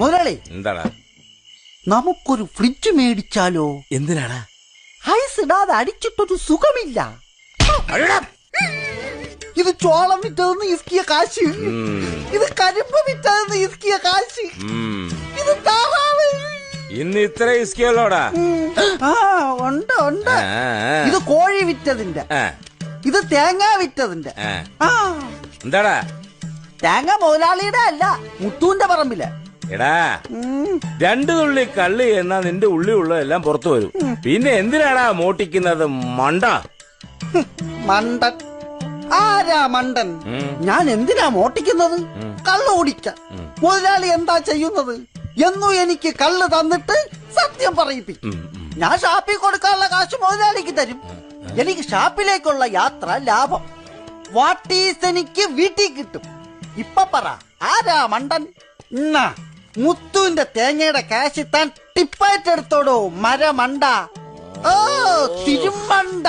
മുതലാളി, എന്താടാ? നമുക്കൊരു ഫ്രിഡ്ജ് മേടിച്ചാലോ? എന്തിനാടാ? ഐസ് ഇടാതെ അടിച്ചിട്ടൊരു സുഖമില്ല. ഇത് ചോളം വിറ്റതെന്ന് ഇസ്കിയ കാശ്, ഇത് കരിമ്പ് വിറ്റതെന്ന് ഇസ്കിയ കാശ്, ഇത് താറാവ്. ഇന്ന് ഇത്ര ഇസ്കിയല്ലോടാ? ഉണ്ട് ഉണ്ട്. ഇത് കോഴി വിറ്റതിന്റെ, ഇത് തേങ്ങ വിറ്റതിന്റെ. എന്താടാ? തേങ്ങ മുതലാളിയുടെ അല്ല, മുത്തൂന്റെ പറമ്പില്. എടാ, 2 തുള്ളി കള്ളി എന്നാ നിന്റെ ഉള്ളി ഉള്ളതെല്ലാം പുറത്തു വരും. പിന്നെ എന്തിനാടാ മോട്ടിക്കുന്നത്? മണ്ട മണ്ടൻ. ആരാ മണ്ടൻ? ഞാൻ എന്തിനാ മോട്ടിക്കുന്നത്? കള്ള് കുടിക്ക. മുതലാളി എന്താ ചെയ്യുന്നത്? എന്നും എനിക്ക് കള്ള് തന്നിട്ട് സത്യം പറയിപ്പിക്കും. ഞാൻ ഷാപ്പിൽ കൊടുക്കാനുള്ള കാശ് മുതലാളിക്ക് തരും. എനിക്ക് ഷാപ്പിലേക്കുള്ള യാത്ര ലാഭം. വാട്ടീസ് എനിക്ക് വീട്ടിൽ കിട്ടും. ഇപ്പൊ പറ, ആരാ മണ്ടൻ? മുത്തുവിന്റെ തേങ്ങയുടെ കാശ് താൻ ടിപ്പായിട്ടെടുത്തോടോ മരമണ്ട. ഓ തിരുമണ്ട.